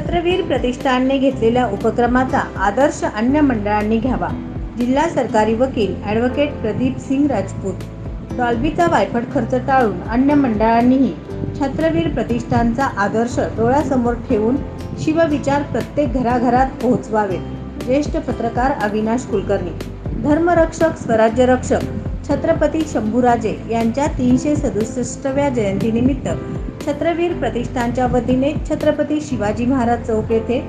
छत्रवीर प्रतिष्ठानने घेतलेल्या उपक्रमाचा आदर्श अन्य मंडळांनी घ्यावा. जिल्हा सरकारी वकील ॲडव्होकेट प्रदीप सिंग राजपूत. डॉल्बीचा वायफट खर्च टाळून अन्य मंडळांनीही छत्रवीर प्रतिष्ठानचा आदर्श डोळ्यासमोर ठेवून शिवविचार प्रत्येक घराघरात पोहोचवावेत. ज्येष्ठ पत्रकार अविनाश कुलकर्णी. धर्मरक्षक स्वराज्यरक्षक छत्रपती शंभूराजे यांच्या 367व्या जयंतीनिमित्त छत्रवीर प्रतिष्ठानच्या वतीने छत्रपती शिवाजी महाराज चौक येथे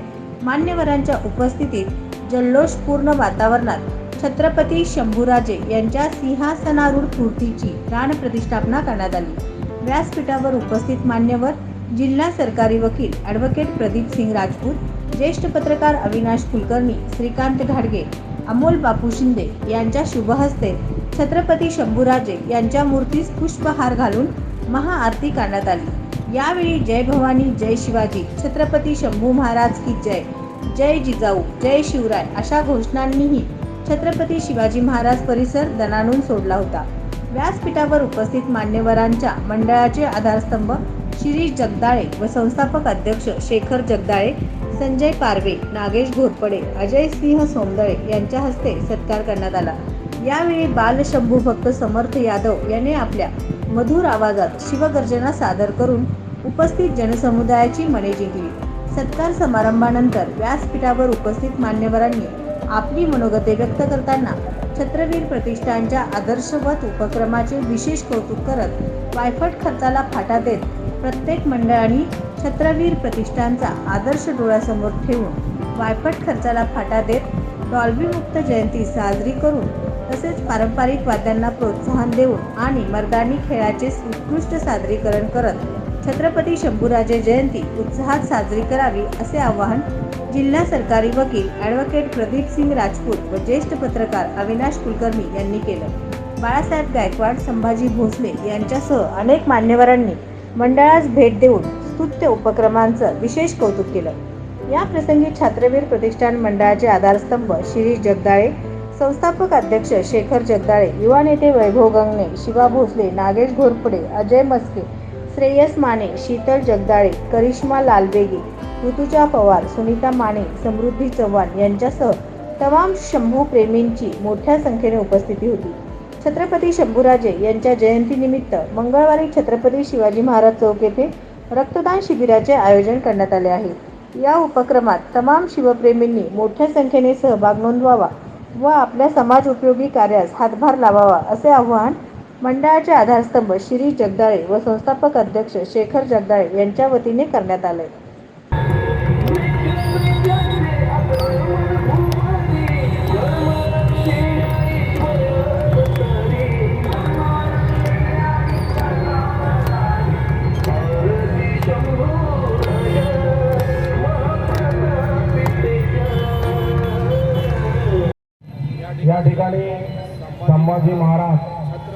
मान्यवरांच्या उपस्थितीत जल्लोषपूर्ण वातावरणात छत्रपती शंभूराजे यांच्या सिंहासनारूढ मूर्तीची प्राणप्रतिष्ठापना करण्यात आली. व्यासपीठावर उपस्थित मान्यवर जिल्हा सरकारी वकील ॲडव्होकेट प्रदीप सिंग राजपूत, ज्येष्ठ पत्रकार अविनाश कुलकर्णी, श्रीकांत घाडगे, अमोल बापू शिंदे यांच्या शुभहस्ते छत्रपती शंभूराजे यांच्या मूर्तीस पुष्पहार घालून महाआरती करण्यात आली. यावेळी जय भवानी, जय शिवाजी, छत्रपती शंभू महाराज की जय, जय जिजाऊ, जय शिवराय अशा घोषणांनीही छत्रपती शिवाजी महाराज परिसर दणाणून सोडला होता. व्यासपीठावर उपस्थित मान्यवरांच्या मंडळाचे आधारस्तंभ शिरीष जगदाळे व संस्थापक अध्यक्ष शेखर जगदाळे, संजय पारवे, नागेश घोरपडे, अजय सिंह सोमदळे यांच्या हस्ते सत्कार करण्यात आला. यावेळी बालशंभू भक्त समर्थ यादव यांनी आपल्या मधुर आवाजात शिवगर्जना सादर करून उपस्थित जनसमुदायाची मने जिंकली. सत्कार समारंभानंतर व्यासपीठावर उपस्थित मान्यवरांनी आपली मनोगते व्यक्त करताना छत्रवीर प्रतिष्ठानच्या आदर्शवत उपक्रमाचे विशेष कौतुक करत वायफट खर्चाला फाटा देत प्रत्येक मंडळाने छत्रवीर प्रतिष्ठानचा आदर्श डोळ्यासमोर ठेवून वायफट खर्चाला फाटा देत डॉल्बीमुक्त जयंती साजरी करून तसेच पारंपरिक वाद्यांना प्रोत्साहन देऊन आणि मर्दानी खेळाचे उत्कृष्ट सादरीकरण करत छत्रपती शंभूराजे जयंती उत्साहात साजरी करावी असे आवाहन जिल्हा सरकारी वकील ॲडव्होकेट प्रदीप सिंग राजपूत व ज्येष्ठ पत्रकार अविनाश कुलकर्णी यांनी केलं. बाळासाहेब गायकवाड, संभाजी भोसले यांच्यासह अनेक मान्यवरांनी मंडळास भेट देऊन स्तुत्य उपक्रमांचं विशेष कौतुक केलं. या प्रसंगी छत्रवीर प्रतिष्ठान मंडळाचे आधारस्तंभ शिरीष जगदाळे, संस्थापक अध्यक्ष शेखर जगदाळे, युवा नेते वैभव गंगणे, शिवा भोसले, नागेश घोरपडे, अजय मस्के, श्रेयस माने, शीतल जगदाळे, करिश्मा लालबेगे, ऋतुजा पवार, सुनीता माने, समृद्धी चव्हाण यांच्यासह तमाम शंभू प्रेमींची मोठ्या संख्येने उपस्थिती होती. छत्रपती शंभूराजे यांच्या जयंतीनिमित्त मंगळवारी छत्रपती शिवाजी महाराज चौक येथे रक्तदान शिबिराचे आयोजन करण्यात आले आहे. या उपक्रमात तमाम शिवप्रेमींनी मोठ्या संख्येने सहभाग नोंदवावा व आपल्या समाज उपयोगी कार्यास हातभार लावावा असे आवाहन मंडळाचे आधारस्तंभ शिरीष जगदाळे व संस्थापक अध्यक्ष शेखर जगदाळे यांच्या वतीने करण्यात आले. या ठिकाणी संभाजी महाराज,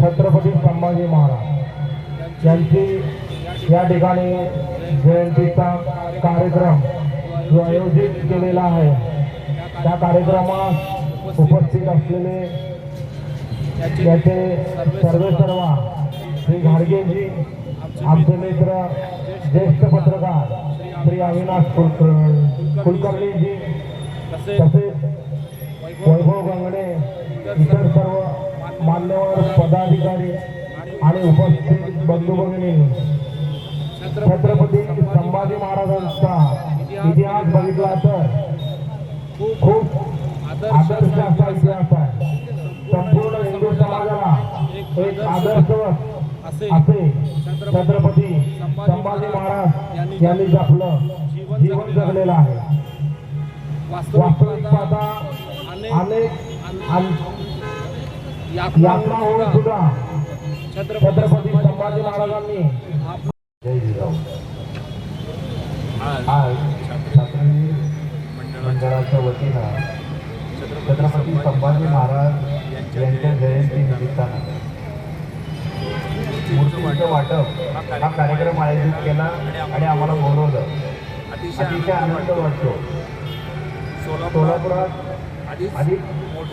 छत्रपती संभाजी महाराज यांची या ठिकाणी जयंतीचा कार्यक्रम जो आयोजित केलेला आहे त्या कार्यक्रमात उपस्थित असलेले याचे सर्व श्री घाडगेजी, आमचे मित्र ज्येष्ठ पत्रकार श्री अविनाश कुलकर्णीजी, तसेच वैभव गंगणे, इतर सर्व मान्यवर पदाधिकारी आणि उपस्थित बंधू भगिनी, छत्रपती संभाजी महाराजांचा इतिहास बघितला तर खूप आदर्श असा इतिहास आहे. संपूर्ण हिंदू समाजाला एक आदर्शवत असे छत्रपती संभाजी महाराज यांनी आपलं जीवन जगलेलं आहे. वास्तविक पाहता अनेक यातना होऊन सुद्धा छत्रपती संभाजी महाराजांनी जय जिजाऊ आज छत्रवीर मंडळाच्या वतीनं छत्रपती संभाजी महाराज यांच्या जयंती निमित्तानं मूर्तीचं वाटप हा कार्यक्रम आयोजित केला आणि आम्हाला बोलवलं. अतिशय आनंद वाटतो. सोलापुरात अधिक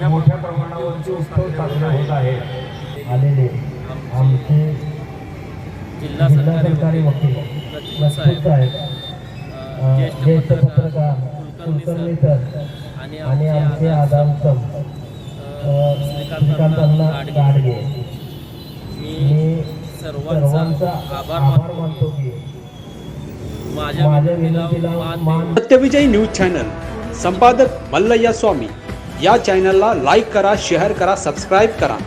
मोठ्या प्रमाणावरचे उत्सव साजरे होत आहेत. आलेले आमचे जिल्हा सरकारी वकील आहेत ज्येष्ठ पत्रकार कुलकर्णी सर आणि आमचे आदान श्रीकांत गाडगे, मी सर्वांचा आभार मानतो की माझ्या विनंतीला मान. सत्यविजय न्यूज चॅनल संपादक मल्लय्या स्वामी या चॅनलला लाईक करा, शेअर करा, सबस्क्राईब करा.